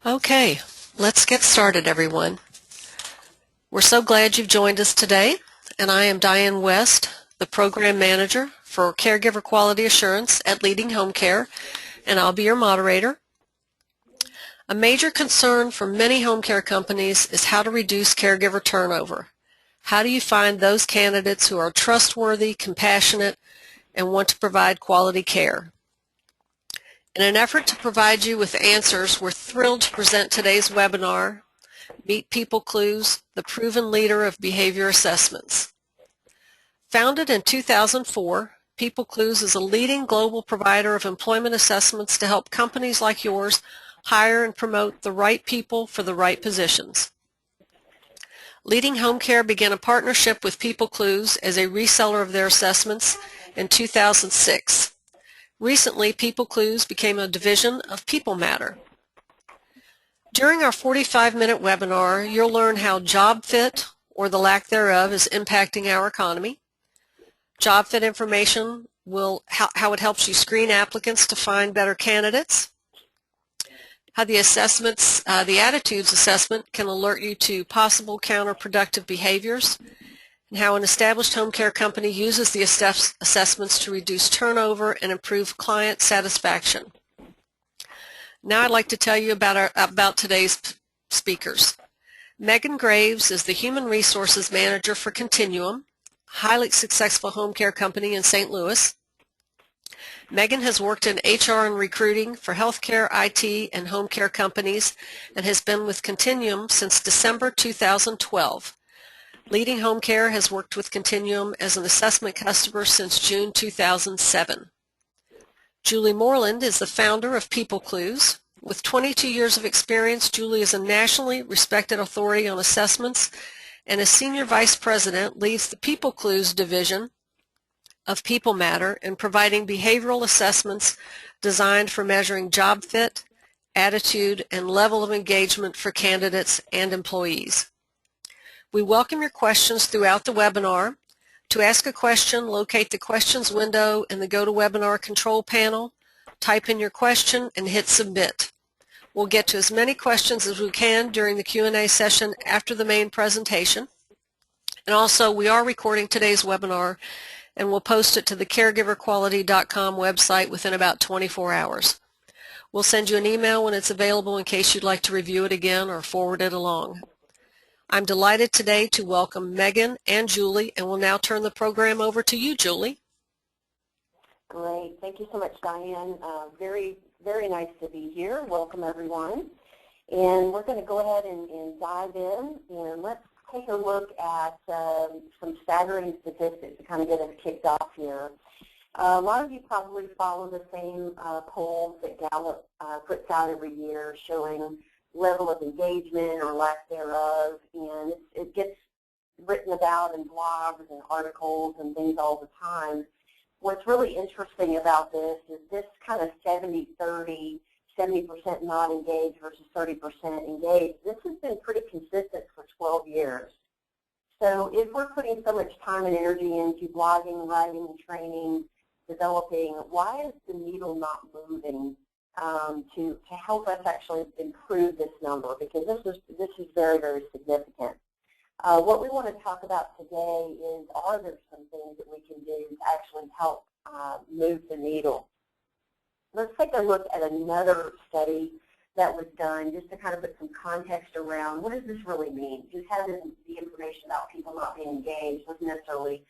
Okay, let's get started, everyone. We're so glad you've joined us today, and I am Diane West, the Program Manager for Caregiver Quality Assurance at Leading Home Care, and I'll be your moderator. A major concern for many home care companies is how to reduce caregiver turnover. How do you find those candidates who are trustworthy, compassionate, and want to provide quality care? In an effort to provide you with answers, we're thrilled to present today's webinar, Meet PeopleClues, the proven leader of behavior assessments. Founded in 2004, PeopleClues is a leading global provider of employment assessments to help companies like yours hire and promote the right people for the right positions. Leading Home Care began a partnership with PeopleClues as a reseller of their assessments in 2006. Recently, PeopleClues became a division of PeopleMatter. During our 45-minute webinar, you'll learn how job fit, or the lack thereof, is impacting our economy. Job fit information how it helps you screen applicants to find better candidates. How the attitudes assessment can alert you to possible counterproductive behaviors, and how an established home care company uses the assessments to reduce turnover and improve client satisfaction. Now I'd like to tell you about today's speakers. Megan Graves is the Human Resources Manager for Continuum, a highly successful home care company in St. Louis. Megan has worked in HR and recruiting for healthcare, IT, and home care companies and has been with Continuum since December 2012. Leading Home Care has worked with Continuum as an assessment customer since June 2007. Julie Moreland is the founder of PeopleClues. With 22 years of experience, Julie is a nationally respected authority on assessments, and as Senior Vice President leads the PeopleClues division of PeopleMatter in providing behavioral assessments designed for measuring job fit, attitude, and level of engagement for candidates and employees. We welcome your questions throughout the webinar. To ask a question, locate the questions window in the GoToWebinar control panel, type in your question, and hit submit. We'll get to as many questions as we can during the Q&A session after the main presentation. And also, we are recording today's webinar, and we'll post it to the caregiverquality.com website within about 24 hours. We'll send you an email when it's available in case you'd like to review it again or forward it along. I'm delighted today to welcome Megan and Julie, and will now turn the program over to you, Julie. Great. Thank you so much, Diane. Very nice to be here. Welcome, everyone. And we're going to go ahead and dive in, and let's take a look at some staggering statistics to kind of get us kicked off here. A lot of you probably follow the same polls that Gallup puts out every year showing level of engagement or lack thereof, and it gets written about in blogs and articles and things all the time. What's really interesting about this is this kind of 70-30, 70% not engaged versus 30% engaged. This has been pretty consistent for 12 years. So if we're putting so much time and energy into blogging, writing, training, developing, why is the needle not moving to help us actually improve this number? Because this is very, very significant. What we want to talk about today is, are there some things that we can do to actually help move the needle? Let's take a look at another study that was done just to kind of put some context around what does this really mean. Just having the information about people not being engaged doesn't necessarily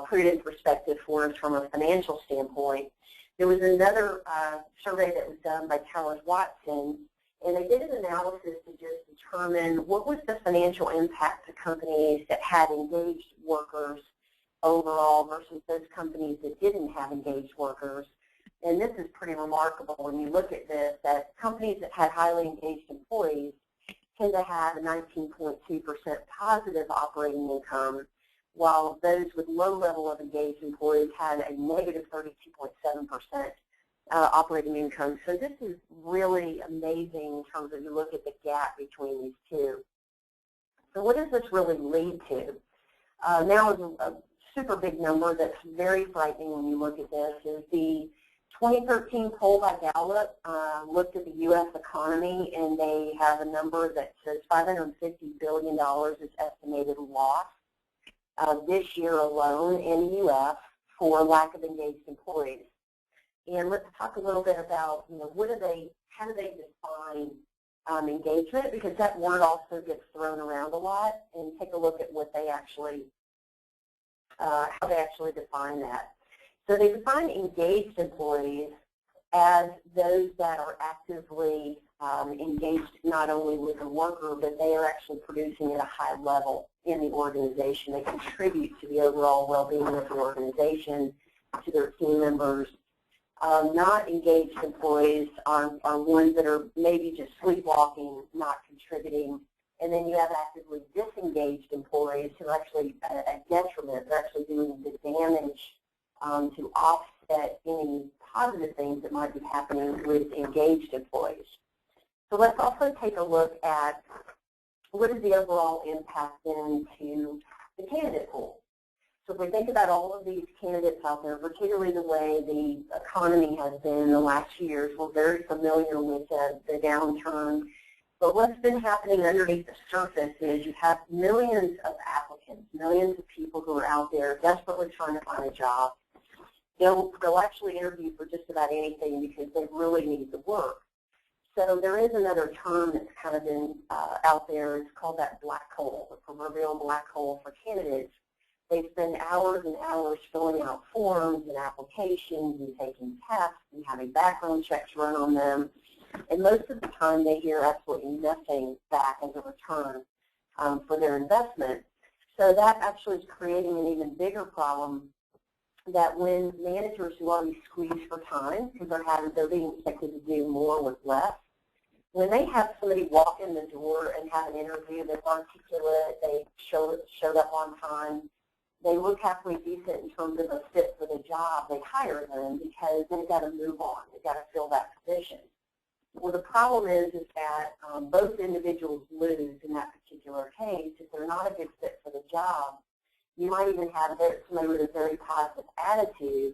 put it in perspective for us from a financial standpoint. There was another survey that was done by Towers Watson, and they did an analysis to just determine what was the financial impact to companies that had engaged workers overall versus those companies that didn't have engaged workers. And this is pretty remarkable when you look at this, that companies that had highly engaged employees tend to have a 19.2% positive operating income, while those with low level of engaged employees had a negative 32.7% operating income. So this is really amazing in terms of you look at the gap between these two. So what does this really lead to? Now is a super big number that's very frightening when you look at this is the 2013 poll by Gallup looked at the U.S. economy, and they have a number that says $550 billion is estimated loss this year alone in the U.S. for lack of engaged employees. And let's talk a little bit about, how do they define engagement, because that word also gets thrown around a lot, and take a look at what they actually, how they actually define that. So they define engaged employees as those that are actively engaged not only with the worker, but they are actually producing at a high level in the organization. They contribute to the overall well-being of the organization, to their team members. Not engaged employees are ones that are maybe just sleepwalking, not contributing. And then you have actively disengaged employees who are actually a detriment. They're actually doing the damage to offset any positive things that might be happening with engaged employees. So let's also take a look at what is the overall impact then to the candidate pool. So if we think about all of these candidates out there, particularly the way the economy has been in the last few years, we're very familiar with the downturn. But what's been happening underneath the surface is you have millions of applicants, millions of people who are out there desperately trying to find a job. They'll actually interview for just about anything because they really need the work. So there is another term that's kind of been out there. It's called that black hole, the proverbial black hole for candidates. They spend hours and hours filling out forms and applications and taking tests and having background checks run on them. And most of the time they hear absolutely nothing back as a return for their investment. So that actually is creating an even bigger problem, that when managers who already squeeze for time because they're being expected to do more with less, when they have somebody walk in the door and have an interview that's articulate, they showed up on time, they look halfway decent in terms of a fit for the job, they hire them because they've got to move on. They've got to fill that position. Well, the problem is that both individuals lose in that particular case. If they're not a good fit for the job, you might even have somebody with a very positive attitude.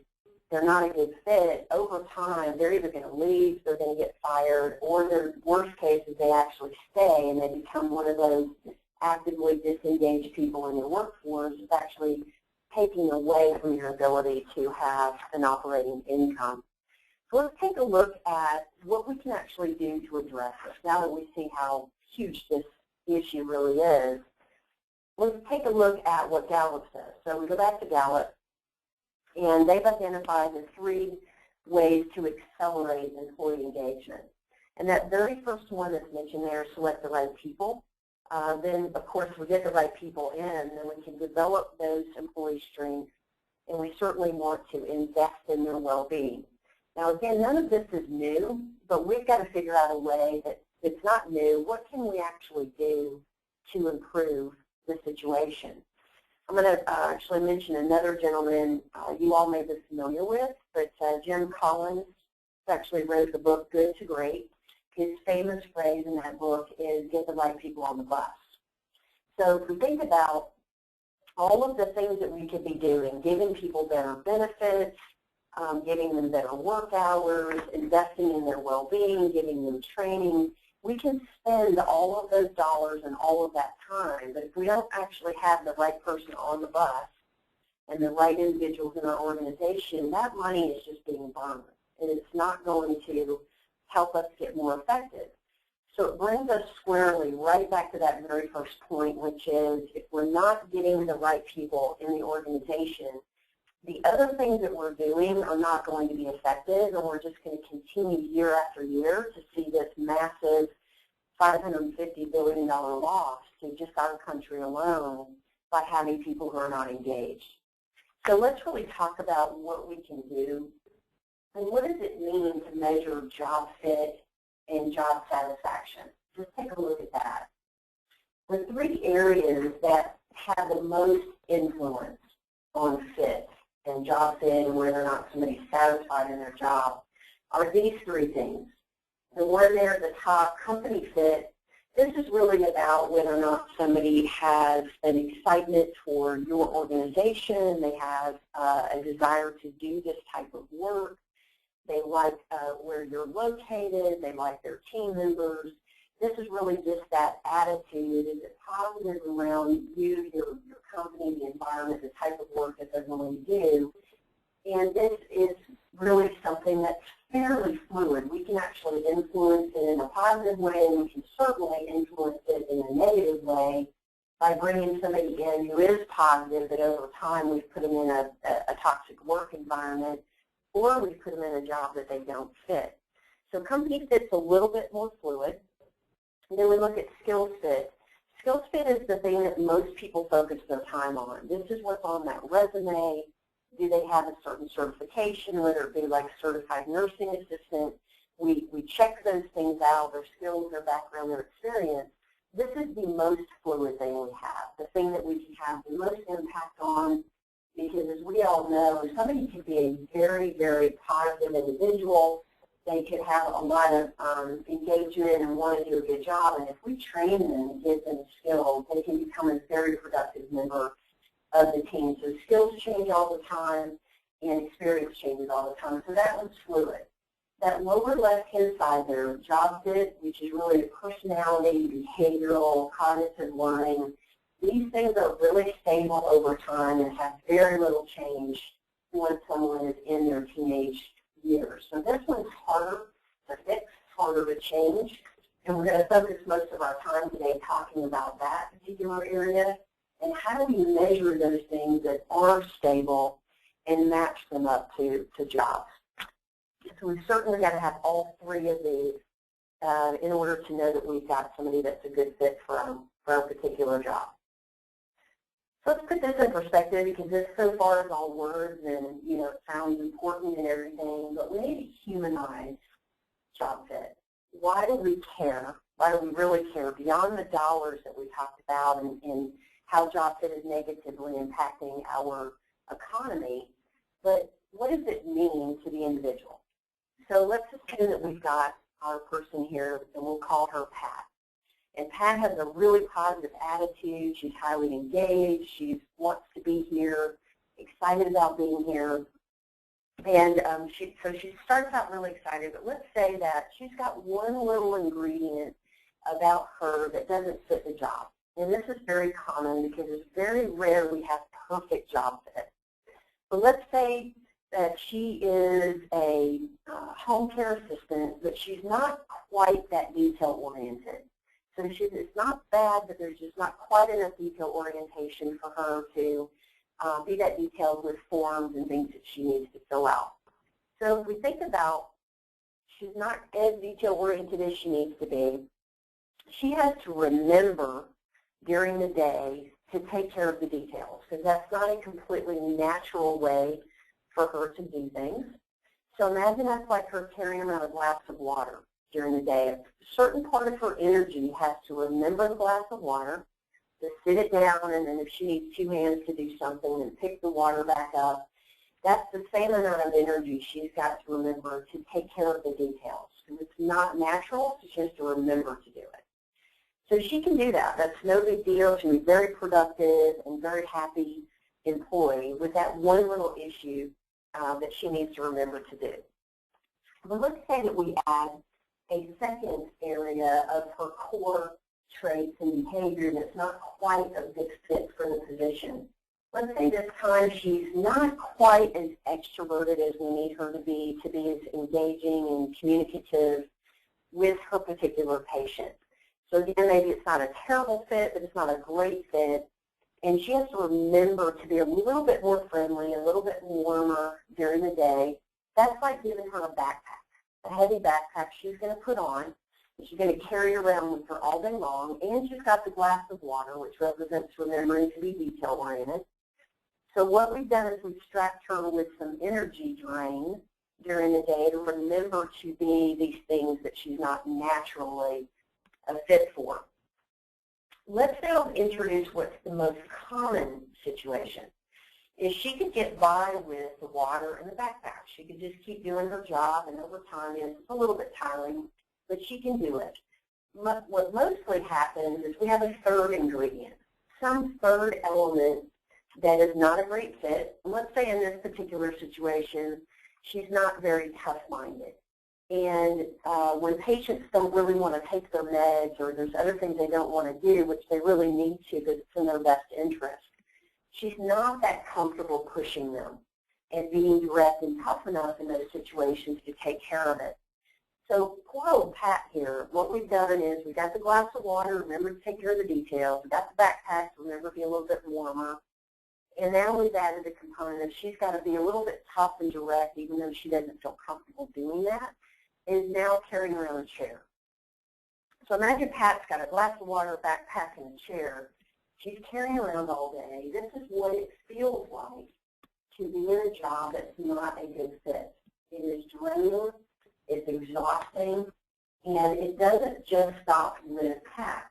They're not a good fit. Over time, they're either going to leave, they're going to get fired, or their worst case is they actually stay and they become one of those actively disengaged people in your workforce. It's actually taking away from your ability to have an operating income. So let's take a look at what we can actually do to address this now that we see how huge this issue really is. Let's take a look at what Gallup says. So we go back to Gallup, and they've identified the 3 ways to accelerate employee engagement. And that very first one that's mentioned there is select the right people. Then, of course, we get the right people in, then we can develop those employee strengths, and we certainly want to invest in their well-being. Now, again, none of this is new, but we've got to figure out a way that it's not new. What can we actually do to improve the situation? I'm going to actually mention another gentleman you all may be familiar with, but Jim Collins actually wrote the book Good to Great. His famous phrase in that book is get the right people on the bus. So if we think about all of the things that we could be doing, giving people better benefits, giving them better work hours, investing in their well-being, giving them training, we can spend all of those dollars and all of that time, but if we don't actually have the right person on the bus and the right individuals in our organization, that money is just being burned, and it's not going to help us get more effective. So it brings us squarely right back to that very first point, which is if we're not getting the right people in the organization, the other things that we're doing are not going to be effective, and we're just going to continue year after year to see this massive $550 billion loss to just our country alone by having people who are not engaged. So let's really talk about what we can do, and what does it mean to measure job fit and job satisfaction. Just take a look at that. The 3 areas that have the most influence on fit and job fit and whether or not somebody's satisfied in their job are these 3 things. The one there at the top, company fit, this is really about whether or not somebody has an excitement for your organization, they have a desire to do this type of work, they like where you're located, they like their team members. This is really just that attitude. Is it positive around you, your company, the environment, the type of work that they're going to do? And this is really something that's fairly fluid. We can actually influence it in a positive way, and we can certainly influence it in a negative way by bringing somebody in who is positive, that over time we've put them in a toxic work environment, or we've put them in a job that they don't fit. So company fit's a little bit more fluid. And then we look at skills fit. Skills fit is the thing that most people focus their time on. This is what's on that resume. Do they have a certain certification, whether it be like certified nursing assistant? We check those things out, their skills, their background, their experience. This is the most fluid thing we have, the thing that we can have the most impact on, because as we all know, somebody could be a very, very positive individual. They could have a lot of engagement and want to do a good job, and if we train them and give them skills, they can become a very productive member of the team. So skills change all the time, and experience changes all the time. So that one's fluid. That lower left-hand side there, job fit, which is really personality, behavioral, cognitive learning, these things are really stable over time and have very little change once someone is in their teenage years. So this one's harder to fix, harder to change, and we're going to focus most of our time today talking about that particular area and how do we measure those things that are stable and match them up to jobs. So we've certainly got to have all three of these in order to know that we've got somebody that's a good fit for our particular job. So let's put this in perspective, because this so far is all words and, you know, it sounds important and everything, but we need to humanize job fit. Why do we care? Why do we really care beyond the dollars that we talked about and how job fit is negatively impacting our economy? But what does it mean to the individual? So let's assume that we've got our person here, and we'll call her Pat. And Pat has a really positive attitude. She's highly engaged. She wants to be here, excited about being here. And so she starts out really excited. But let's say that she's got one little ingredient about her that doesn't fit the job. And this is very common because it's very rare we have perfect job fit. But let's say that she is a home care assistant, but she's not quite that detail-oriented. So it's not bad, but there's just not quite enough detail orientation for her to be that detailed with forms and things that she needs to fill out. So if we think about she's not as detail-oriented as she needs to be, she has to remember during the day to take care of the details, because that's not a completely natural way for her to do things. So imagine that's like her carrying around a glass of water during the day. A certain part of her energy has to remember the glass of water, to sit it down, and then if she needs two hands to do something, and pick the water back up. That's the same amount of energy she's got to remember to take care of the details. Because it's not natural, so she has to remember to do it. So she can do that. That's no big deal. She'll be very productive and very happy employee with that one little issue that she needs to remember to do. But let's say that we add a second area of her core traits and behavior that's not quite a good fit for the position. Let's say this time she's not quite as extroverted as we need her to be as engaging and communicative with her particular patient. So again, maybe it's not a terrible fit, but it's not a great fit. And she has to remember to be a little bit more friendly, a little bit warmer during the day. That's like giving her a backpack, a heavy backpack she's going to put on. She's going to carry around with her all day long. And she's got the glass of water, which represents remembering to be detail-oriented. So what we've done is we've strapped her with some energy drain during the day to remember to be these things that she's not naturally a fit for. Let's now introduce what's the most common situation. Is she could get by with the water and the backpack. She could just keep doing her job, and over time it's a little bit tiring, but she can do it. What mostly happens is we have a third ingredient, some third element that is not a great fit. And let's say in this particular situation, she's not very tough-minded. And when patients don't really want to take their meds or there's other things they don't want to do, which they really need to because it's in their best interest, she's not that comfortable pushing them and being direct and tough enough in those situations to take care of it. So poor old Pat here, what we've done is we got the glass of water, remember to take care of the details. We got the backpack, remember to be a little bit warmer. And now we've added the component of she's got to be a little bit tough and direct, even though she doesn't feel comfortable doing that, is now carrying around a chair. So imagine Pat's got a glass of water, a backpack, and a chair. She's carrying around all day. This is what it feels like to be in a job that's not a good fit. It is draining, it's exhausting, and it doesn't just stop with Pat.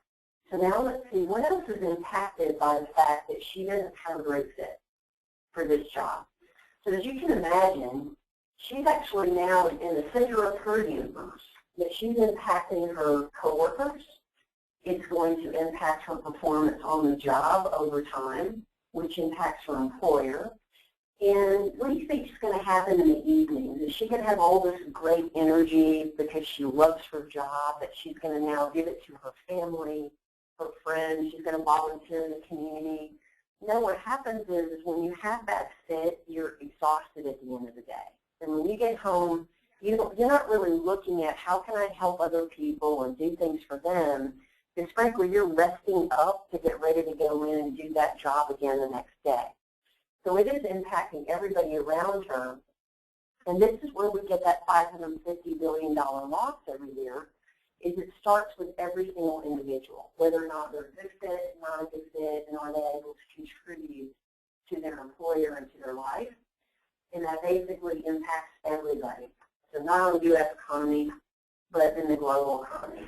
So now let's see, what else is impacted by the fact that she doesn't have a great fit for this job? So as you can imagine, she's actually now in the center of her universe, that she's impacting her coworkers. It's going to impact her performance on the job over time, which impacts her employer. And what do you think is going to happen in the evenings? Is she going to have all this great energy because she loves her job, that she's going to now give it to her family, her friends, she's going to volunteer in the community? No, what happens is when you have that fit, you're exhausted at the end of the day. And when you get home, you're not really looking at how can I help other people and do things for them, because frankly, you're resting up to get ready to go in and do that job again the next day. So it is impacting everybody around her. And this is where we get that $550 billion loss every year, is it starts with every single individual, whether or not they're a good fit, not a good fit, and are they able to contribute to their employer and to their life. And that basically impacts everybody. So not only the U.S. economy, but in the global economy.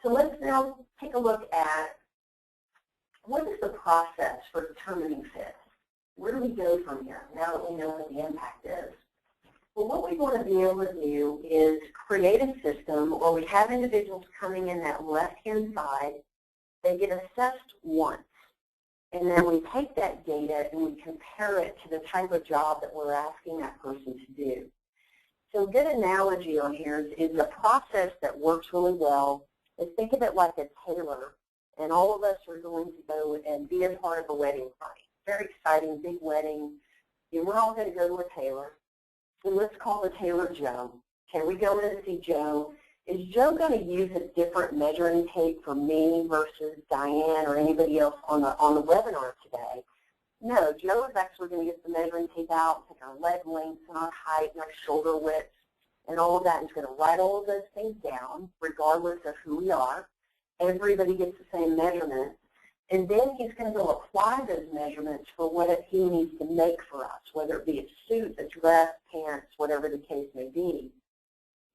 So let's now take a look at what is the process for determining fit. Where do we go from here now that we know what the impact is? Well, what we want to be able to do is create a system where we have individuals coming in that left-hand side. They get assessed once. And then we take that data and we compare it to the type of job that we're asking that person to do. So a good analogy on here is a process that works really well. Is think of it like a tailor, and all of us are going to go and be a part of a wedding party. Very exciting, big wedding. And we're all going to go to a tailor. And let's call the tailor Joe. Okay, we go in to see Joe. Is Joe going to use a different measuring tape for me versus Diane or anybody else on the webinar today? No, Joe is actually going to get the measuring tape out, take our leg lengths and our height and our shoulder width and all of that, and he's going to write all of those things down regardless of who we are. Everybody gets the same measurements. And then he's going to go apply those measurements for what he needs to make for us, whether it be a suit, a dress, pants, whatever the case may be.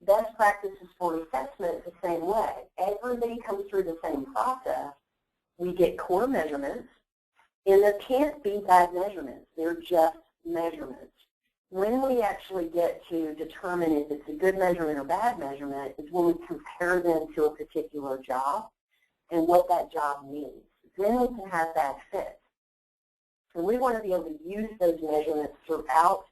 Best practices for assessment the same way. Everybody comes through the same process. We get core measurements, and there can't be bad measurements. They're just measurements. When we actually get to determine if it's a good measurement or bad measurement is when we compare them to a particular job and what that job needs. Then we can have that fit. So we want to be able to use those measurements throughout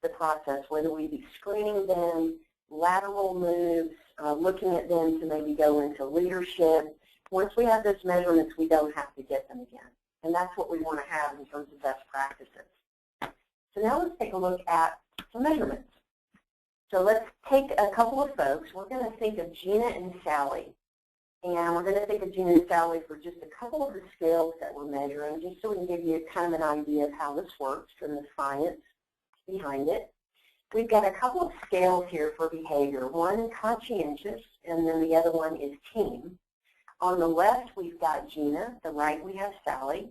the process, whether we be screening them, lateral moves, looking at them to maybe go into leadership. Once we have those measurements, we don't have to get them again. And that's what we want to have in terms of best practices. So now let's take a look at some measurements. So let's take a couple of folks. We're going to think of Gina and Sally. And we're going to think of Gina and Sally for just a couple of the scales that we're measuring, just so we can give you kind of an idea of how this works and the science behind it. We've got a couple of scales here for behavior. One conscientious, and then the other one is team. On the left, we've got Gina. The right, we have Sally.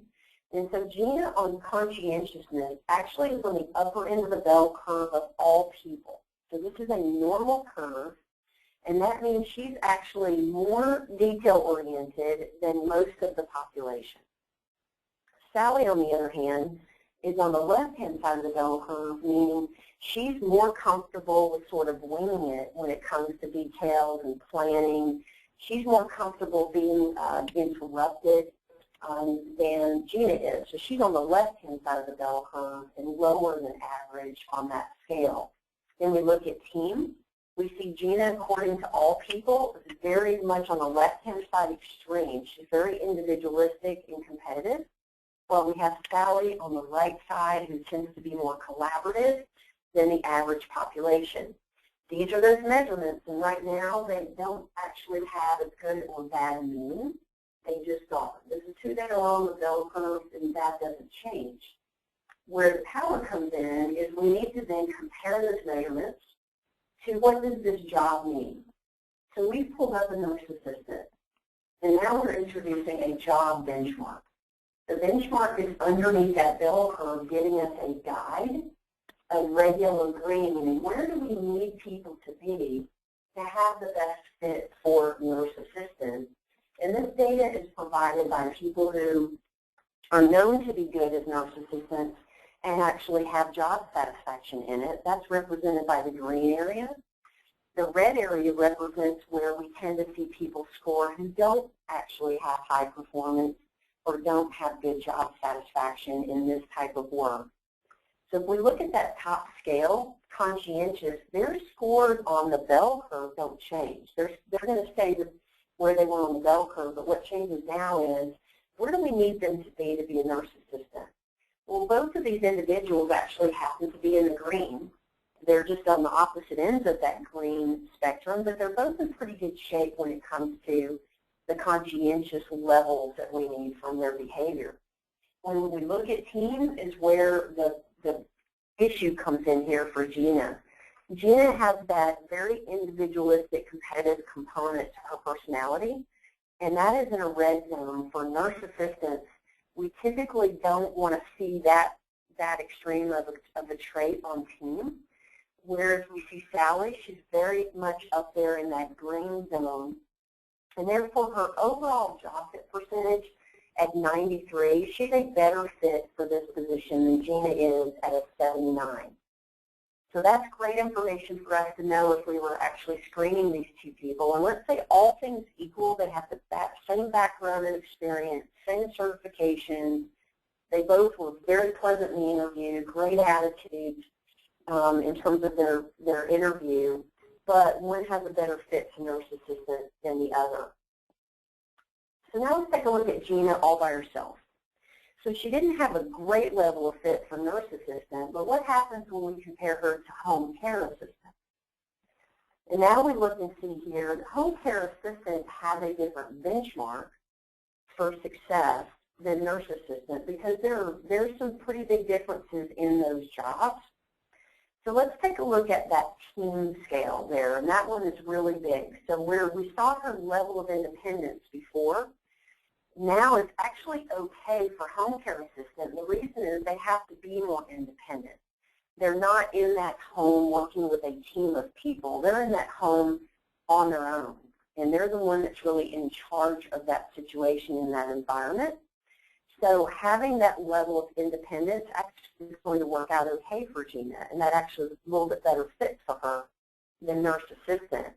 And so Gina on conscientiousness actually is on the upper end of the bell curve of all people. So this is a normal curve. And that means she's actually more detail-oriented than most of the population. Sally, on the other hand, is on the left-hand side of the bell curve, meaning she's more comfortable with sort of winging it when it comes to details and planning. She's more comfortable being interrupted than Gina is. So she's on the left-hand side of the bell curve and lower than average on that scale. Then we look at team. We see Gina, according to all people, is very much on the left-hand side extreme. She's very individualistic and competitive. While we have Sally on the right side, who tends to be more collaborative than the average population. These are those measurements, and right now they don't actually have a good or bad mean. They just are. This is who they are on the bell curve, and that doesn't change. Where the power comes in is we need to then compare those measurements to what does this job mean. So we've pulled up a nurse assistant, and now we're introducing a job benchmark. The benchmark is underneath that bell curve, giving us a guide, a regular green, meaning where do we need people to be to have the best fit for nurse assistants. And this data is provided by people who are known to be good as nurse assistants and actually have job satisfaction in it. That's represented by the green area. The red area represents where we tend to see people score who don't actually have high performance or don't have good job satisfaction in this type of work. So if we look at that top scale, conscientious, their scores on the bell curve don't change. They're going to stay where they were on the bell curve, but what changes now is where do we need them to be a nurse assistant? Well, both of these individuals actually happen to be in the green. They're just on the opposite ends of that green spectrum, but they're both in pretty good shape when it comes to the conscientious levels that we need from their behavior. When we look at team is where the issue comes in here for Gina. Gina has that very individualistic, competitive component to her personality, and that is in a red zone. For nurse assistants, we typically don't want to see that extreme of a trait on team. Whereas we see Sally, she's very much up there in that green zone, and therefore her overall job fit percentage at 93, she's a better fit for this position than Gina is at a 79. So that's great information for us to know if we were actually screening these two people. And let's say all things equal, they have the same background and experience, same certifications. They both were very pleasantly interviewed, great attitudes in terms of their interview, but one has a better fit to nurse assistant than the other. So now let's take a look at Gina all by herself. So she didn't have a great level of fit for nurse assistant, but what happens when we compare her to home care assistant? And now we look and see here, the home care assistant has a different benchmark for success than nurse assistant because there's some pretty big differences in those jobs. So let's take a look at that team scale there, and that one is really big. So where we saw her level of independence before, now it's actually okay for home care assistant. The reason is they have to be more independent. They're not in that home working with a team of people. They're in that home on their own, and they're the one that's really in charge of that situation in that environment. So having that level of independence actually is going to work out okay for Gina, and that actually is a little bit better fit for her than nurse assistant.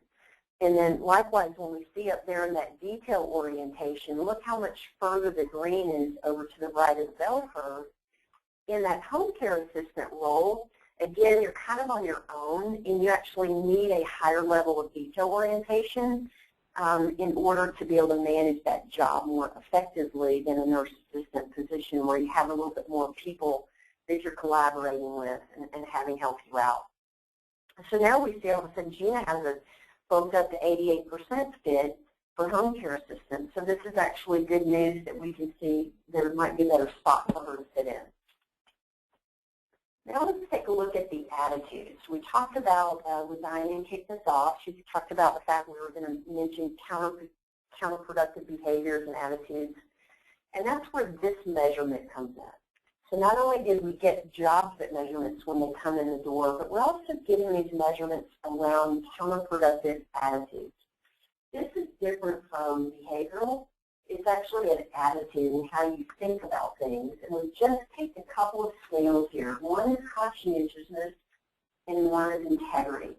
And then likewise, when we see up there in that detail orientation, look how much further the green is over to the right of the bell curve. In that home care assistant role, again, you're kind of on your own, and you actually need a higher level of detail orientation in order to be able to manage that job more effectively than a nurse assistant position where you have a little bit more people that you're collaborating with and having help you out. So now we see all of a sudden Gina has a bumped up to 88% fit for home care assistants. So this is actually good news that we can see there might be a better spot for her to fit in. Now let's take a look at the attitudes. We talked about, with Diane kicked us off, she talked about the fact we were going to mention counterproductive behaviors and attitudes. And that's where this measurement comes in. So not only did we get job fit measurements when they come in the door, but we're also getting these measurements around counterproductive attitudes. This is different from behavioral. It's actually an attitude and how you think about things. And we just take a couple of scales here. One is conscientiousness and one is integrity.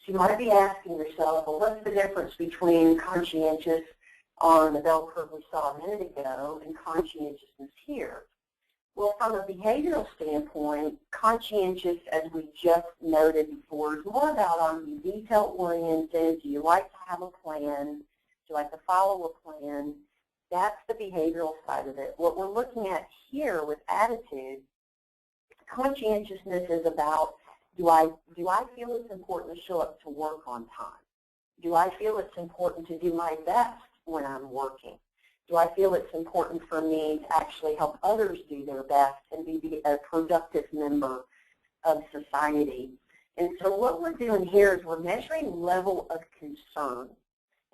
So you might be asking yourself, well, what's the difference between conscientious on the bell curve we saw a minute ago and conscientiousness here? Well, from a behavioral standpoint, conscientious, as we just noted before, is more about, are you detail-oriented? Do you like to have a plan? Do you like to follow a plan? That's the behavioral side of it. What we're looking at here with attitude, conscientiousness is about, do I feel it's important to show up to work on time? Do I feel it's important to do my best when I'm working? Do I feel it's important for me to actually help others do their best and be a productive member of society? And so what we're doing here is we're measuring level of concern.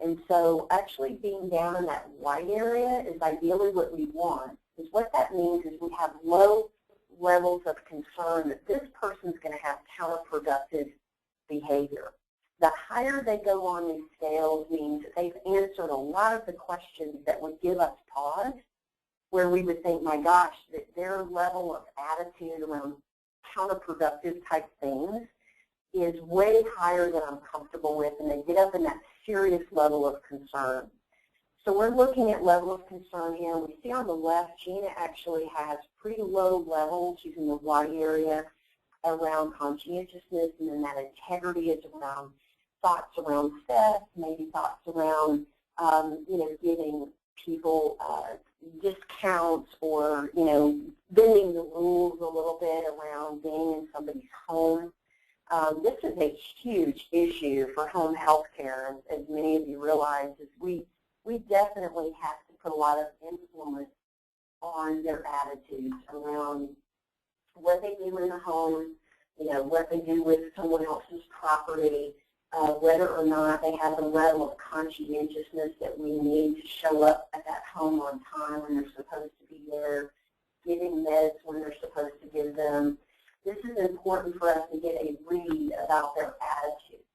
And so actually being down in that white area is ideally what we want. Because what that means is we have low levels of concern that this person's going to have counterproductive behavior. The higher they go on these scales means that they've answered a lot of the questions that would give us pause, where we would think, my gosh, that their level of attitude around counterproductive type things is way higher than I'm comfortable with, and they get up in that serious level of concern. So we're looking at level of concern here. We see on the left, Gina actually has pretty low levels. She's in the white area around conscientiousness, and then that integrity is around thoughts around theft, maybe thoughts around, giving people discounts or, bending the rules a little bit around being in somebody's home. This is a huge issue for home health care, as many of you realize, is we definitely have to put a lot of influence on their attitudes around what they do in the home, what they do with someone else's property, whether or not they have the level of conscientiousness that we need to show up at that home on time when they're supposed to be there, giving meds when they're supposed to give them. This is important for us to get a read about their attitude.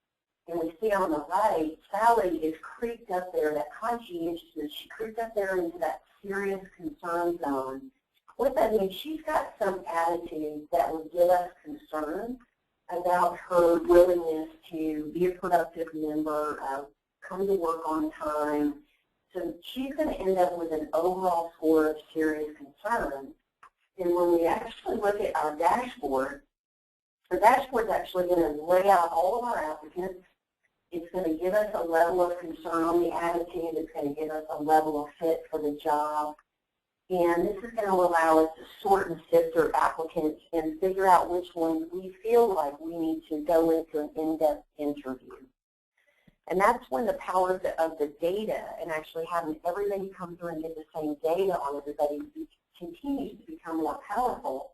And we see on the right, Sally is creeped up there, that conscientiousness, she creeped up there into that serious concern zone. What that means, she's got some attitude that would give us concern about her willingness to be a productive member, come to work on time. So she's going to end up with an overall score of serious concern. And when we actually look at our dashboard, the dashboard is actually going to lay out all of our applicants. It's going to give us a level of concern on the attitude. It's going to give us a level of fit for the job. And this is going to allow us to sort and sift through applicants and figure out which ones we feel like we need to go into an in-depth interview. And that's when the power of the data and actually having everybody come through and get the same data on everybody continues to become more powerful.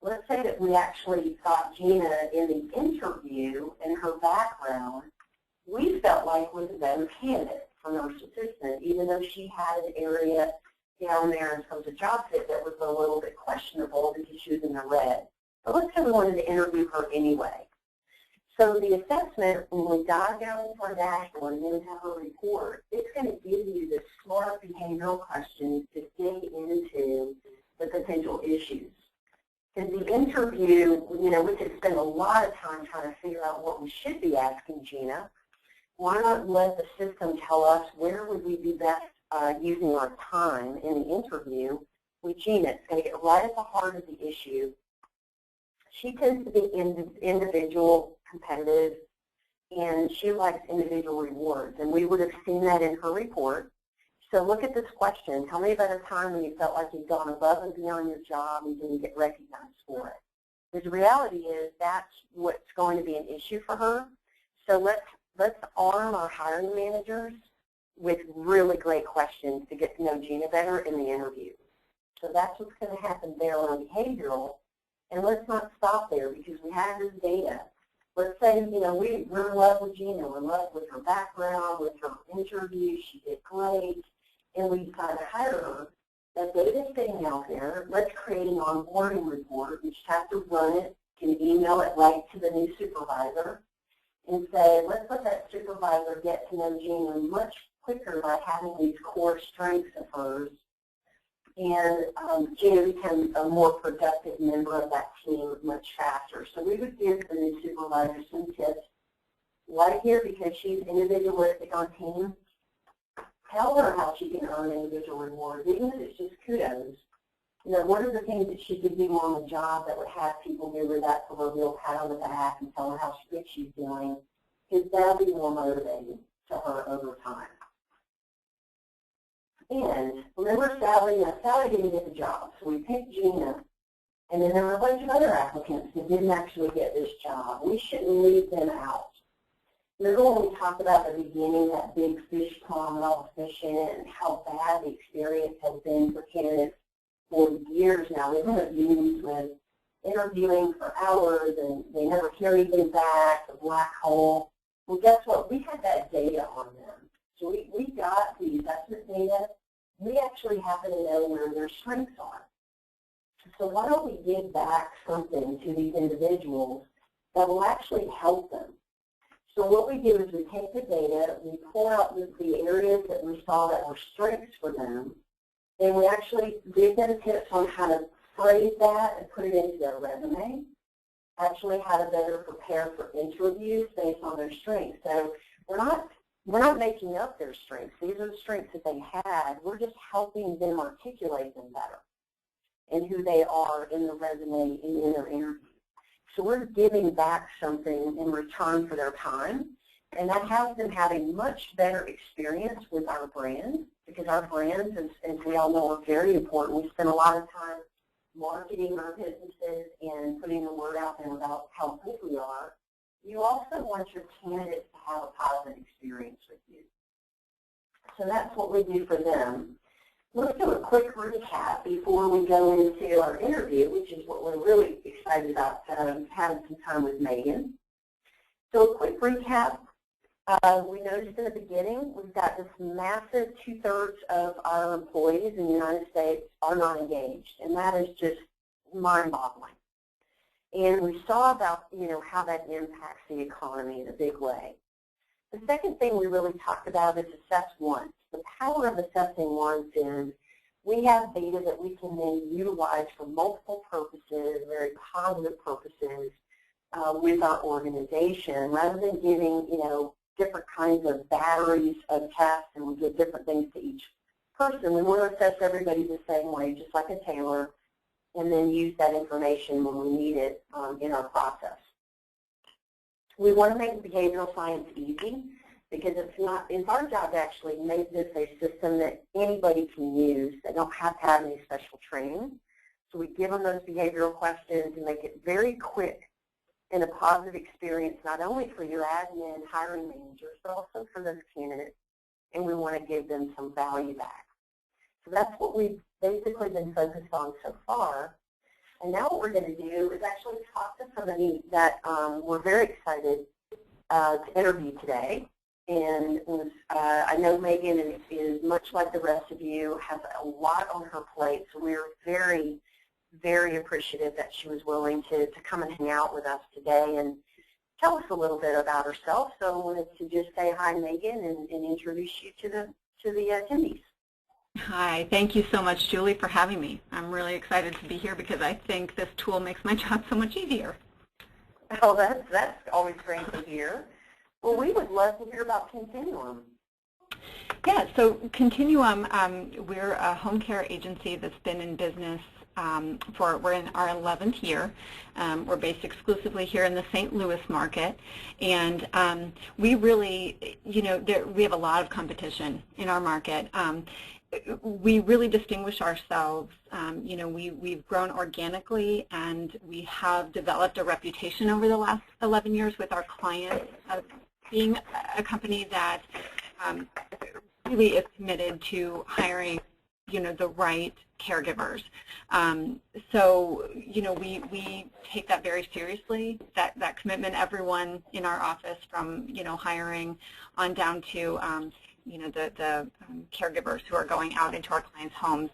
Let's say that we actually thought Gina in the interview and her background, we felt like was a better candidate for nurse assistant, even though she had an area down there in terms of job fit that was a little bit questionable because she was in the red. But let's say we wanted to interview her anyway. So the assessment, when we dive down into our dashboard and then have a report, it's going to give you the smart behavioral questions to dig into the potential issues. In the interview, we could spend a lot of time trying to figure out what we should be asking Gina. Why not let the system tell us where would we be best using our time in the interview with Gina? It's going to get right at the heart of the issue. She tends to be individual, competitive, and she likes individual rewards, and we would have seen that in her report. So look at this question. Tell me about a time when you felt like you'd gone above and beyond your job and didn't get recognized for it. Because the reality is that's what's going to be an issue for her. So let's arm our hiring managers with really great questions to get to know Gina better in the interview. So that's what's going to happen there on behavioral. And let's not stop there because we have this data. Let's say, we're in love with Gina. We're in love with her background, with her interview. She did great. And we decide to hire her. That data is sitting out there. Let's create an onboarding report. We just have to run it, can email it right to the new supervisor, and say, let's let that supervisor get to know Gina much quicker by having these core strengths of hers. And Gina becomes a more productive member of that team much faster. So we would give the new supervisor some tips right here because she's individualistic on team. Tell her how she can earn individual rewards, even if it's just kudos. what are the things that she could do on the job that would have people give her that proverbial pat on the back and tell her how good she's doing, because that'll be more motivating to her over time. And remember Sally? Now, Sally didn't get the job, so we picked Gina, and then there were a bunch of other applicants that didn't actually get this job. We shouldn't leave them out. Remember when we talked about at the beginning that big fish pond and all the fish in it and how bad the experience has been for candidates for years now? They've been abused with interviewing for hours and they never hear anything back, a black hole. Well, guess what? We had that data on them. So we got the assessment data. We actually happen to know where their strengths are. So why don't we give back something to these individuals that will actually help them? So what we do is we take the data, we pull out the areas that we saw that were strengths for them, and we actually give them tips on how to phrase that and put it into their resume, actually how to better prepare for interviews based on their strengths. So we're not making up their strengths. These are the strengths that they had. We're just helping them articulate them better and who they are in the resume and in their interview. So we're giving back something in return for their time, and that has them have a much better experience with our brand, because our brands, as we all know, are very important. We spend a lot of time marketing our businesses and putting the word out there about how good we are. You also want your candidates to have a positive experience with you. So that's what we do for them. Let's do a quick recap before we go into our interview, which is what we're really excited about, having some time with Megan. So a quick recap. We noticed in the beginning we've got this massive 2/3 of our employees in the United States are not engaged, and that is just mind-boggling. And we saw about how that impacts the economy in a big way. The second thing we really talked about is assess once. The power of assessing once is we have data that we can then utilize for multiple purposes, very positive purposes, with our organization, rather than giving different kinds of batteries of tests and we give different things to each person. We want to assess everybody the same way, just like a tailor, and then use that information when we need it in our process. We want to make behavioral science easy, because it's our job to actually make this a system that anybody can use. They don't have to have any special training. So we give them those behavioral questions and make it very quick and a positive experience, not only for your admin, hiring managers, but also for those candidates. And we want to give them some value back. So that's what we've basically been focused on so far. And now what we're going to do is actually talk to somebody that we're very excited to interview today. And I know Megan is much like the rest of you, has a lot on her plate, so we're very, very appreciative that she was willing to come and hang out with us today and tell us a little bit about herself. So I wanted to just say hi, Megan, and introduce you to the attendees. Hi, thank you so much, Julie, for having me. I'm really excited to be here because I think this tool makes my job so much easier. Oh, that's always great to hear. Well, we would love to hear about Continuum. Yeah, so Continuum, we're a home care agency that's been in business we're in our 11th year. We're based exclusively here in the St. Louis market, and we really, we have a lot of competition in our market. We really distinguish ourselves. We've grown organically, and we have developed a reputation over the last 11 years with our clients of being a company that really is committed to hiring, the right caregivers. So, we take that very seriously, that commitment. Everyone in our office, from, hiring on down to, the caregivers who are going out into our clients' homes.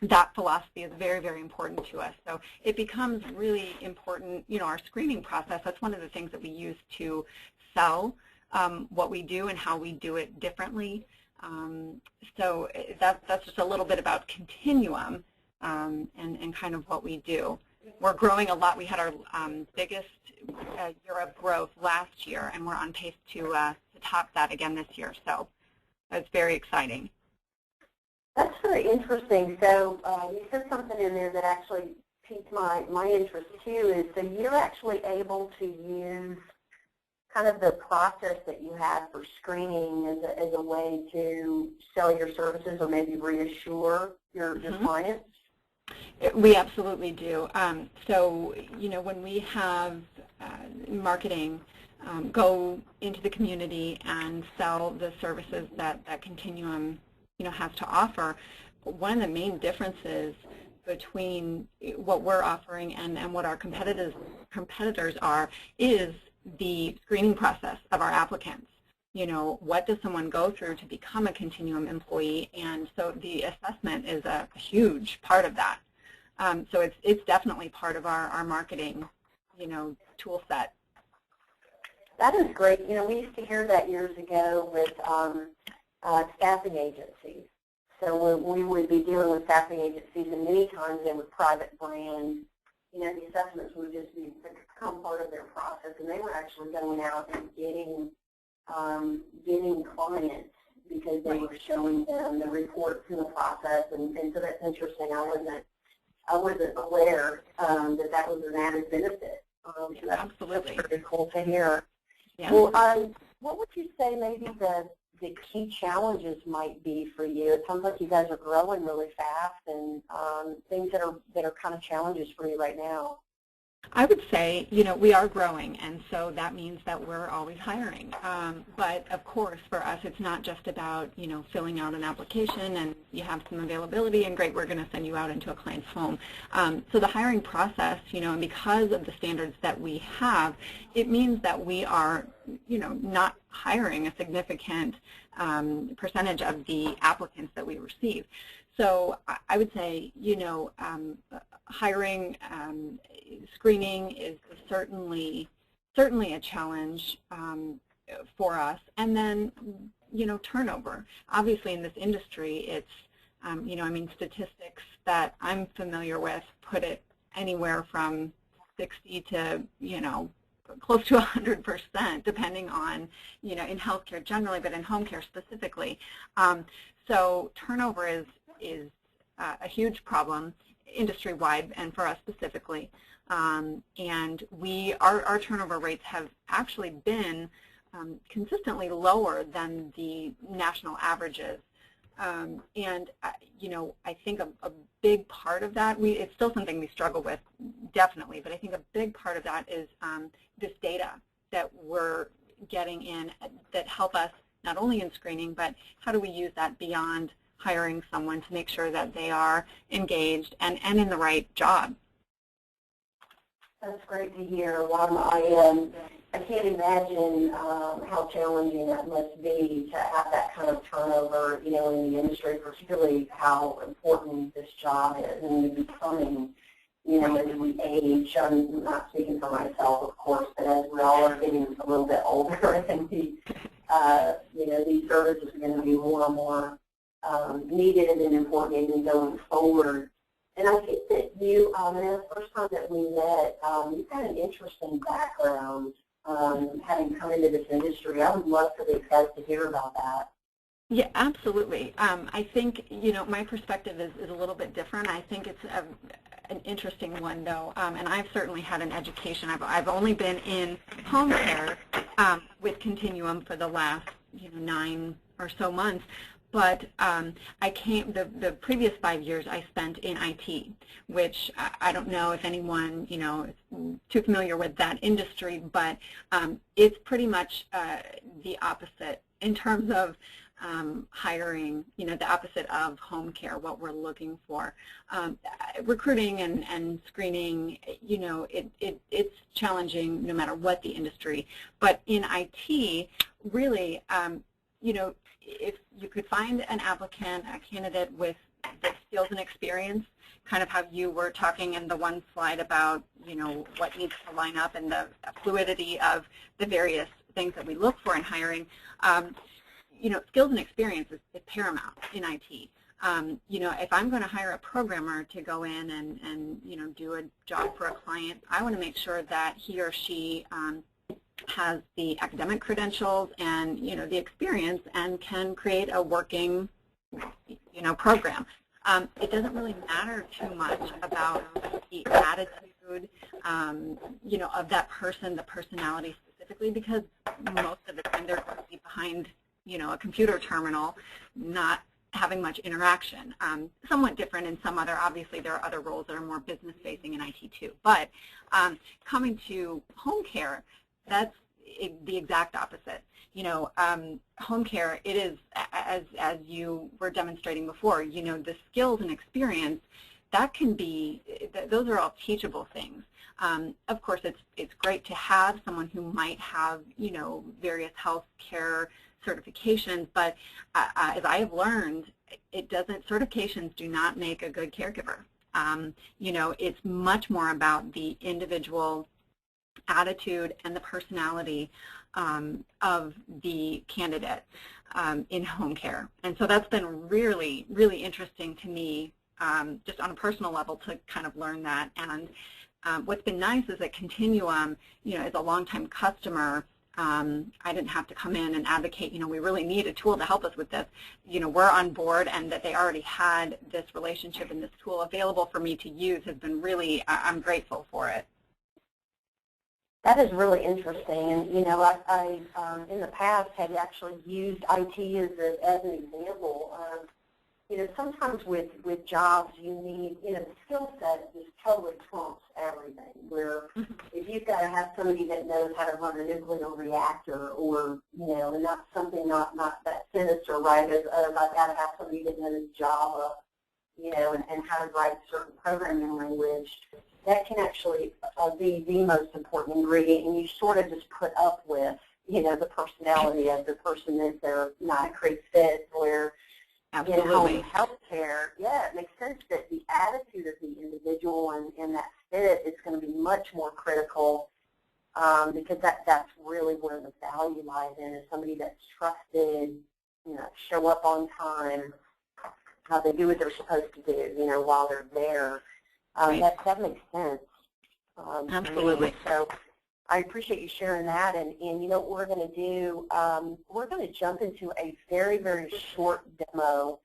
That philosophy is very, very important to us. So it becomes really important, our screening process. That's one of the things that we use to sell what we do and how we do it differently. So that's just a little bit about Continuum and kind of what we do. We're growing a lot. We had our biggest year of growth last year, and we're on pace to top that again this year. So that's very exciting. That's very interesting. So you said something in there that actually piqued my interest too, is so you're actually able to use kind of the process that you have for screening as a way to sell your services or maybe reassure your clients? We absolutely do. So, when we have marketing go into the community and sell the services that Continuum, has to offer, one of the main differences between what we're offering and what our competitors are is the screening process of our applicants. What does someone go through to become a Continuum employee? And so the assessment is a huge part of that. So it's definitely part of our marketing, tool set. That is great. We used to hear that years ago with staffing agencies. So when we would be dealing with staffing agencies, and many times they were private brands, the assessments would just become part of their process, and they were actually going out and getting clients because they were showing them the reports in the process, and so that's interesting. I wasn't aware that was an added benefit. So Absolutely. That's pretty cool to hear. Yeah. Well, what would you say maybe the key challenges might be for you? It sounds like you guys are growing really fast, and things that are kind of challenges for you right now. I would say, we are growing, and so that means that we're always hiring. But of course, for us, it's not just about, filling out an application and you have some availability and great, we're going to send you out into a client's home. So the hiring process, and because of the standards that we have, it means that we are, not hiring a significant percentage of the applicants that we receive. So I would say, hiring, screening is certainly a challenge for us. And then, turnover. Obviously, in this industry, it's, statistics that I'm familiar with put it anywhere from 60 to, close to 100%, depending on, in healthcare generally, but in home care specifically. So turnover is a huge problem industry-wide and for us specifically. And our turnover rates have actually been consistently lower than the national averages. And I think a big part of that, it's still something we struggle with, definitely, but I think a big part of that is this data that we're getting in that help us not only in screening, but how do we use that beyond hiring someone to make sure that they are engaged and in the right job. That's great to hear. I can't imagine how challenging that must be to have that kind of turnover, in the industry, particularly how important this job is and becoming, as we age. I'm not speaking for myself, of course, but as we all are getting a little bit older, and these services are going to be more and more needed and important even going forward. And I think that you, the first time that we met, you've had an interesting background having come into this industry. I would love for these guys to hear about that. Yeah, absolutely. I think, my perspective is a little bit different. I think it's an interesting one, though, and I've certainly had an education. I've only been in home care with Continuum for the last, 9 or so months. But the previous 5 years I spent in IT, which I don't know if anyone, is too familiar with that industry, but it's pretty much the opposite in terms of hiring, the opposite of home care, what we're looking for. Recruiting and screening, it's challenging no matter what the industry. But in IT, really, if you could find an applicant, a candidate with the skills and experience, kind of how you were talking in the one slide about, what needs to line up and the fluidity of the various things that we look for in hiring, skills and experience is paramount in IT. If I'm going to hire a programmer to go in and do a job for a client, I want to make sure that he or she has the academic credentials and the experience and can create a working program. It doesn't really matter too much about the attitude, of that person, the personality specifically, because most of the time they're going to be behind, a computer terminal, not having much interaction. Somewhat different in some other, obviously there are other roles that are more business facing in IT too. But coming to home care, that's the exact opposite. Home care, it is, as you were demonstrating before, the skills and experience, that can be, those are all teachable things. Of course, it's great to have someone who might have, various health care certifications, but as I have learned, certifications do not make a good caregiver. It's much more about the individual attitude and the personality of the candidate in home care. And so that's been really, really interesting to me, just on a personal level, to kind of learn that. And what's been nice is that Continuum, as a longtime customer, I didn't have to come in and advocate, we really need a tool to help us with this. We're on board, and that they already had this relationship and this tool available for me to use has been really, I'm grateful for it. That is really interesting, and I in the past had actually used IT as an example. Sometimes with jobs you need, the skill set just totally trumps everything. Where if you've got to have somebody that knows how to run a nuclear reactor, or and not that sinister, right? As I've got to have somebody that knows Java, and how to write certain programming language. That can actually be the most important ingredient, and you sort of just put up with, the personality of the person if they're not a great fit. Where absolutely. In healthcare, it makes sense that the attitude of the individual and that fit is going to be much more critical, because that's really where the value lies in, is somebody that's trusted, show up on time, how they do what they're supposed to do, while they're there. Right. That makes sense. Absolutely. So I appreciate you sharing that. And what we're going to do, we're going to jump into a very, very short demo.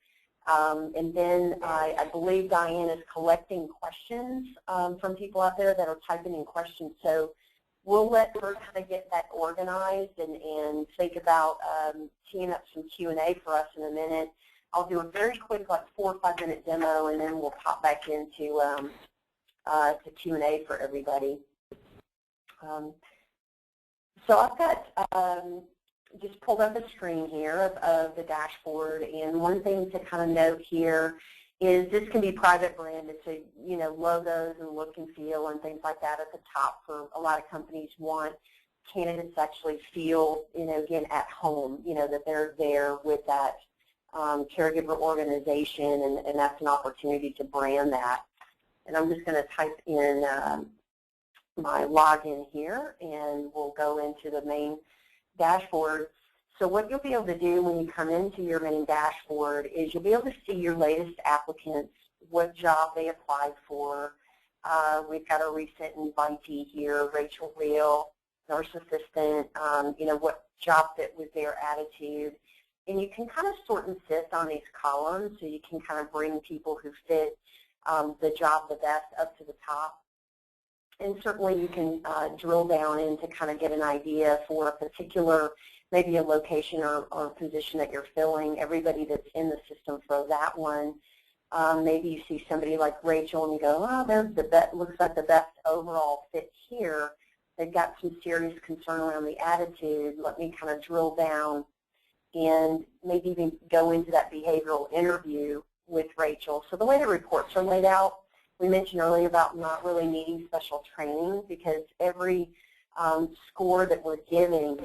And then I believe Diane is collecting questions from people out there that are typing in questions. So we'll let her kind of get that organized and think about teeing up some Q&A for us in a minute. I'll do a very quick, 4 or 5 minute demo, and then we'll pop back into to Q&A for everybody. So I've got just pulled up a screen here of the dashboard, and one thing to kind of note here is this can be private branded, so logos and look and feel and things like that at the top. For a lot of companies want candidates to actually feel, again, at home, that they're there with that caregiver organization, and that's an opportunity to brand that. And I'm just going to type in my login here, and we'll go into the main dashboard. So what you'll be able to do when you come into your main dashboard is you'll be able to see your latest applicants, what job they applied for. We've got a recent invitee here, Rachel Real, nurse assistant, what job fit was their attitude. And you can kind of sort and sift on these columns, so you can kind of bring people who fit the job the best up to the top. And certainly you can drill down in to kind of get an idea for a particular, maybe a location or position that you're filling. Everybody that's in the system for that one, maybe you see somebody like Rachel and you go, oh, there's the best, looks like the best overall fit here. They've got some serious concern around the attitude. Let me kind of drill down and maybe even go into that behavioral interview with Rachel. So the way the reports are laid out, we mentioned earlier about not really needing special training, because every score that we're giving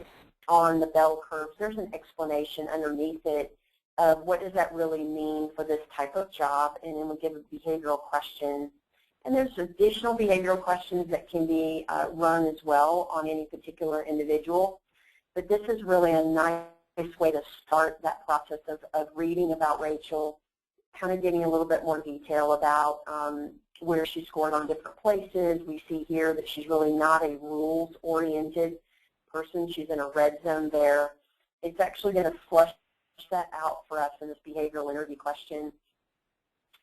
on the bell curves, there's an explanation underneath it of what does that really mean for this type of job, and then we give a behavioral question. And there's additional behavioral questions that can be run as well on any particular individual. But this is really a nice way to start that process of reading about Rachel, kind of getting a little bit more detail about where she scored on different places. We see here that she's really not a rules-oriented person. She's in a red zone there. It's actually going to flush that out for us in this behavioral interview question.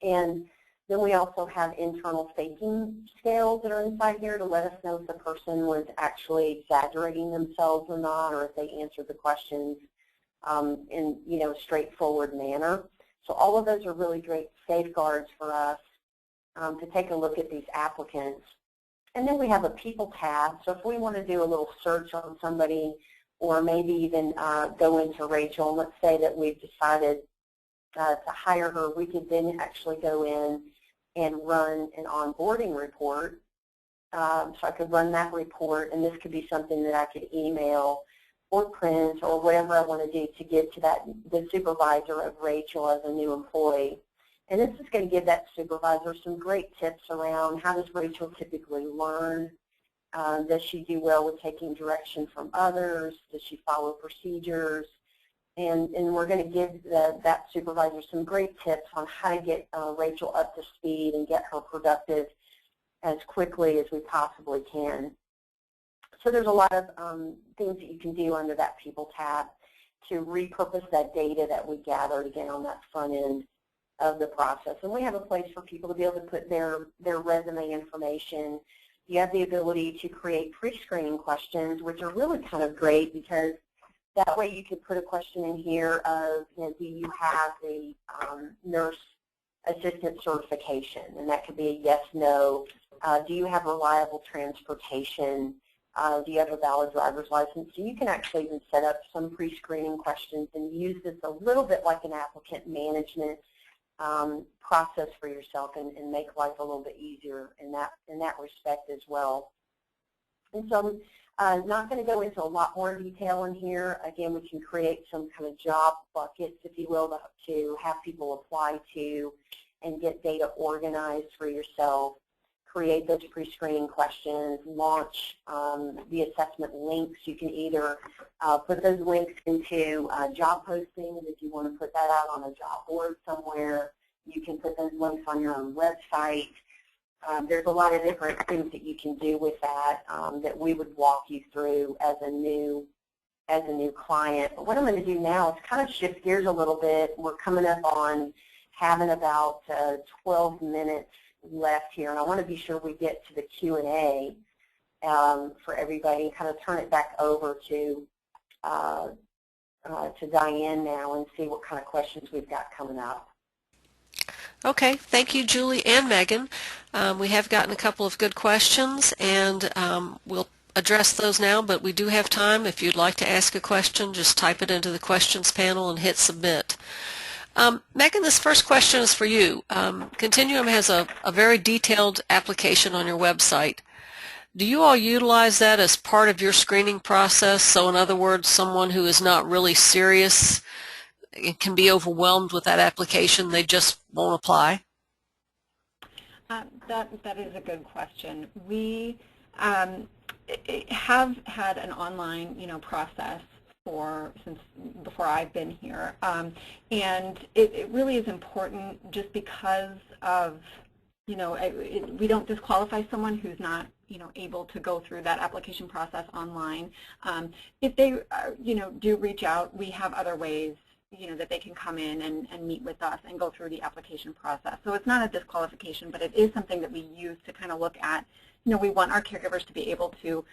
And then we also have internal faking scales that are inside here to let us know if the person was actually exaggerating themselves or not, or if they answered the questions in a straightforward manner. So all of those are really great safeguards for us to take a look at these applicants. And then we have a people tab. So if we want to do a little search on somebody, or maybe even go into Rachel, and let's say that we've decided to hire her, we could then actually go in and run an onboarding report. So I could run that report, and this could be something that I could email or print or whatever I want to do to give to the supervisor of Rachel as a new employee. And this is going to give that supervisor some great tips around how does Rachel typically learn. Does she do well with taking direction from others? Does she follow procedures? And we're going to give that supervisor some great tips on how to get Rachel up to speed and get her productive as quickly as we possibly can. So there's a lot of things that you can do under that People tab to repurpose that data that we gathered, again, on that front end of the process. And we have a place for people to be able to put their resume information. You have the ability to create pre-screening questions, which are really kind of great because that way you could put a question in here of, do you have the nurse assistant certification? And that could be a yes, no. Do you have reliable transportation? Do you have a valid driver's license? So you can actually even set up some pre-screening questions and use this a little bit like an applicant management process for yourself and make life a little bit easier in that respect as well. And so I'm not going to go into a lot more detail in here. Again, we can create some kind of job buckets, if you will, to have people apply to and get data organized for yourself, create those pre-screening questions, launch the assessment links. You can either put those links into job postings if you want to put that out on a job board somewhere. You can put those links on your own website. There's a lot of different things that you can do with that that we would walk you through as a new client. But what I'm going to do now is kind of shift gears a little bit. We're coming up on having about 12 minutes left here, and I want to be sure we get to the Q&A for everybody and kind of turn it back over to Diane now and see what kind of questions we've got coming up. Okay, thank you, Julie and Megan. We have gotten a couple of good questions, and we'll address those now, but we do have time. If you'd like to ask a question, just type it into the questions panel and hit submit. Megan, this first question is for you. Continuum has a very detailed application on your website. Do you all utilize that as part of your screening process? So in other words, someone who is not really serious can be overwhelmed with that application, they just won't apply? That is a good question. We have had an online, process since before I've been here, and it really is important just because of, we don't disqualify someone who's not, able to go through that application process online. If they, do reach out, we have other ways that they can come in and meet with us and go through the application process. So it's not a disqualification, but it is something that we use to kind of look at, we want our caregivers to be able to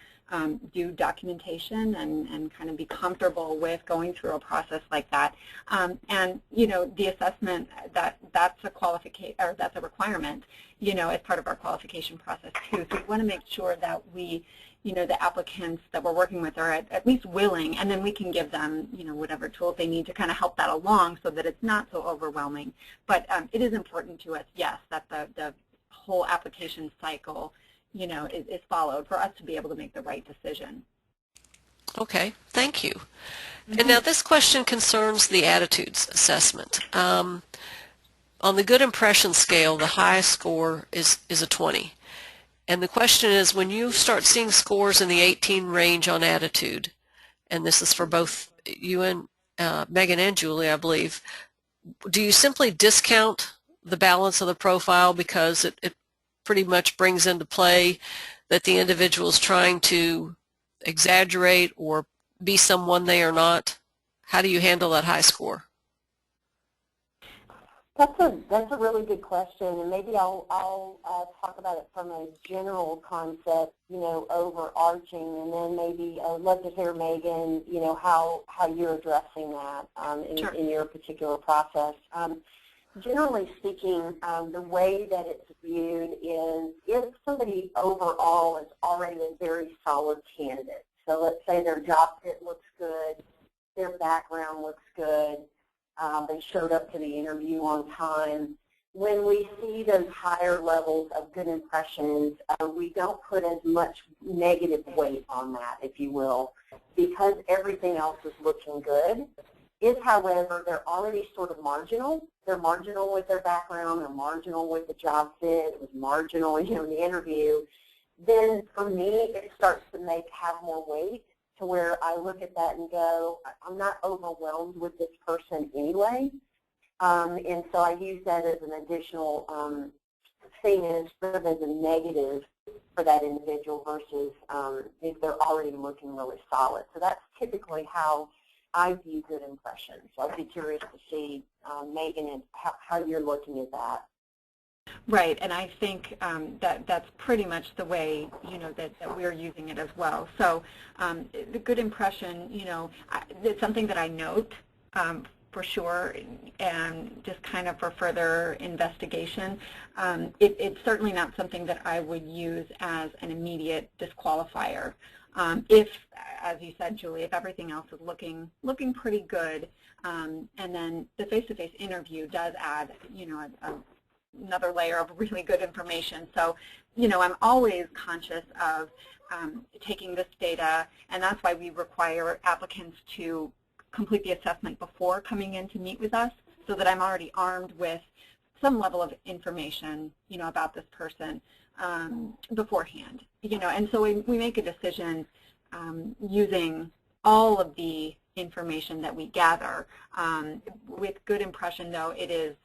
do documentation and kind of be comfortable with going through a process like that. And, the assessment, that's a qualification, or that's a requirement, as part of our qualification process too. So we want to make sure that we, the applicants that we're working with are at least willing, and then we can give them, whatever tools they need to kind of help that along so that it's not so overwhelming. But it is important to us, yes, that the whole application cycle, is followed for us to be able to make the right decision. Okay, thank you. And now this question concerns the attitudes assessment. On the good impression scale, the highest score is a 20. And the question is, when you start seeing scores in the 18 range on attitude, and this is for both you and Megan and Julie, I believe, do you simply discount the balance of the profile because it pretty much brings into play that the individual is trying to exaggerate or be someone they are not? How do you handle that high score? That's a really good question, and maybe I'll talk about it from a general concept, overarching, and then maybe I'd love to hear, Megan, how you're addressing that Sure. in your particular process. Generally speaking, the way that it's viewed is if somebody overall is already a very solid candidate. So let's say their job fit looks good, their background looks good, they showed up to the interview on time. When we see those higher levels of good impressions, we don't put as much negative weight on that, if you will, because everything else is looking good. If, however, they're already sort of marginal, they're marginal with their background, they're marginal with the job fit, it was marginal, in the interview, then for me it starts to have more weight, to where I look at that and go, I'm not overwhelmed with this person anyway. And so I use that as an additional thing instead of as a negative for that individual versus if they're already looking really solid. So that's typically how I view good impressions. So I'd be curious to see, Megan, and how you're looking at that. Right, and I think that's pretty much the way, that we're using it as well. So the good impression, it's something that I note for sure, and just kind of for further investigation. It's certainly not something that I would use as an immediate disqualifier. If, as you said, Julie, if everything else is looking pretty good, and then the face-to-face interview does add, another layer of really good information. So, I'm always conscious of taking this data, and that's why we require applicants to complete the assessment before coming in to meet with us, so that I'm already armed with some level of information, about this person beforehand. And so we make a decision using all of the information that we gather. With good impression, though, it is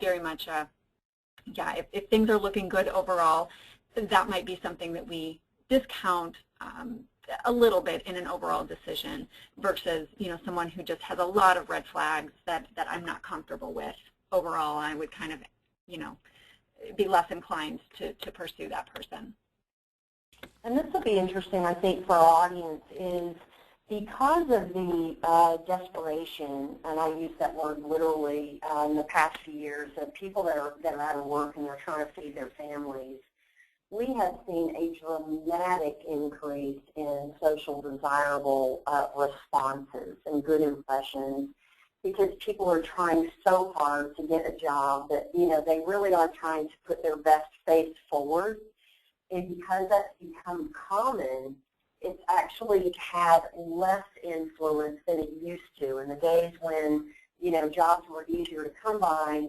very much a if things are looking good overall, that might be something that we discount a little bit in an overall decision versus, someone who just has a lot of red flags that I'm not comfortable with overall. I would kind of, be less inclined to pursue that person. And this will be interesting, I think, for our audience, is because of the desperation, and I use that word literally in the past few years, of people that are out of work and they're trying to feed their families, we have seen a dramatic increase in social desirable responses and good impressions, because people are trying so hard to get a job that, they really are trying to put their best face forward. And because that's become common, it's actually had less influence than it used to. In the days when, jobs were easier to come by,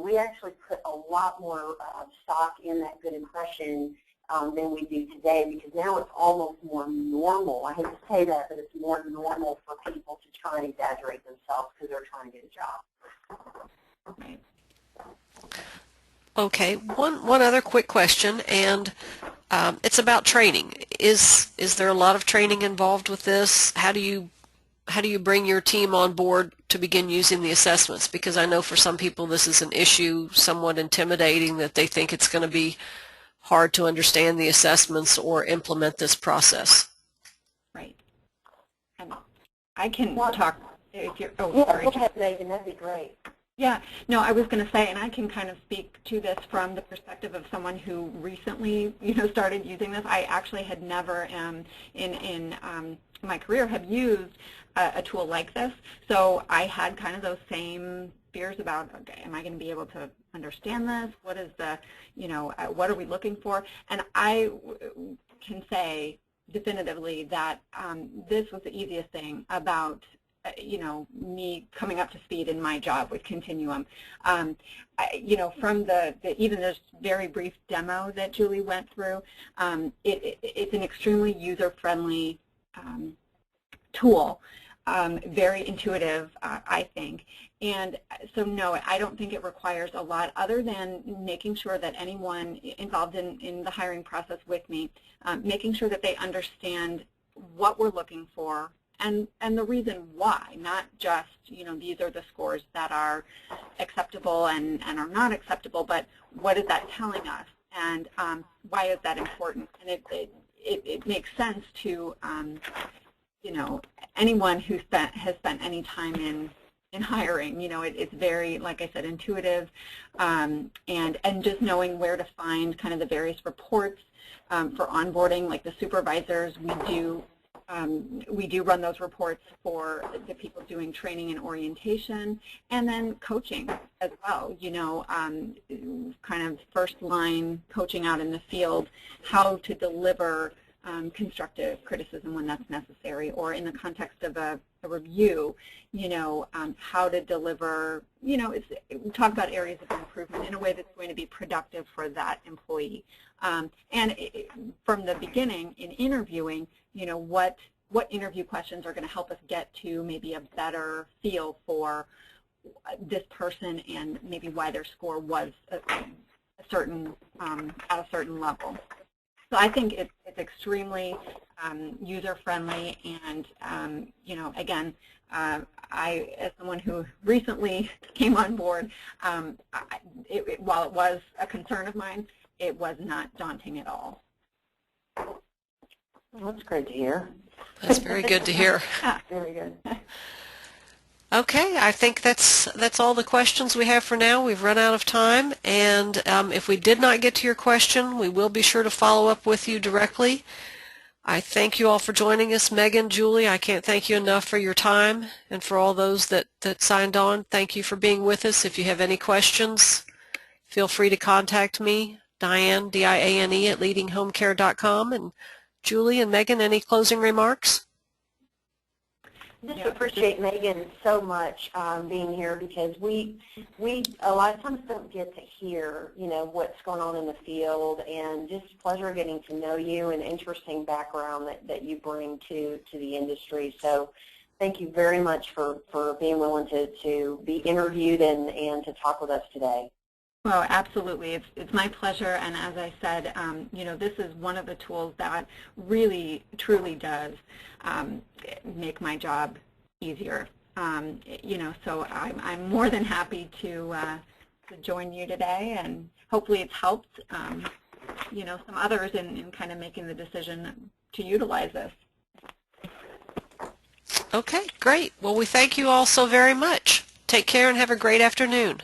we actually put a lot more stock in that good impression than we do today, because now it's almost more normal. I hate to say that, but it's more normal for people to try and exaggerate themselves because they're trying to get a job. Right. Okay, one other quick question, and it's about training. Is there a lot of training involved with this? How do you bring your team on board to begin using the assessments? Because I know for some people this is an issue, somewhat intimidating, that they think it's going to be hard to understand the assessments or implement this process. Right. And I can talk if you're. Oh, yeah, sorry. Go ahead, Megan. That'd be great. Yeah, no, I was going to say, and I can kind of speak to this from the perspective of someone who recently, started using this. I actually had never, in my career, have used a tool like this. So I had kind of those same fears about, okay, am I going to be able to understand this? What is the, what are we looking for? And I can say definitively that this was the easiest thing about me coming up to speed in my job with Continuum. From the even this very brief demo that Julie went through, it's an extremely user-friendly tool, very intuitive, I think. And so no, I don't think it requires a lot other than making sure that anyone involved in the hiring process with me, making sure that they understand what we're looking for and the reason why, not just, these are the scores that are acceptable and are not acceptable, but what is that telling us, and why is that important? And it makes sense to, anyone who has spent any time in hiring. It's very, like I said, intuitive, and just knowing where to find kind of the various reports for onboarding, like the supervisors. We do run those reports for the people doing training and orientation, and then coaching as well, kind of first line coaching out in the field, how to deliver constructive criticism when that's necessary, or in the context of a review, how to deliver, we talk about areas of improvement in a way that's going to be productive for that employee. From the beginning in interviewing, what interview questions are going to help us get to maybe a better feel for this person and maybe why their score was a certain at a certain level. So I think it's extremely user-friendly, and again, I, as someone who recently came on board, while it was a concern of mine, it was not daunting at all. Well, that's great to hear. That's very good to hear. Yeah, very good. Okay, I think that's all the questions we have for now. We've run out of time, and if we did not get to your question, we will be sure to follow up with you directly. I thank you all for joining us. Megan, Julie, I can't thank you enough for your time, and for all those that signed on, thank you for being with us. If you have any questions, feel free to contact me, Diane, D-I-A-N-E, at leadinghomecare.com. And Julie and Megan, any closing remarks? Just appreciate Megan so much being here, because we a lot of times don't get to hear what's going on in the field, and just pleasure getting to know you, and interesting background that you bring to the industry. So thank you very much for being willing to be interviewed and to talk with us today. Well, absolutely. It's my pleasure, and as I said, this is one of the tools that really, truly does make my job easier. So I'm more than happy to join you today, and hopefully it's helped, some others in kind of making the decision to utilize this. Okay, great. Well, we thank you all so very much. Take care and have a great afternoon.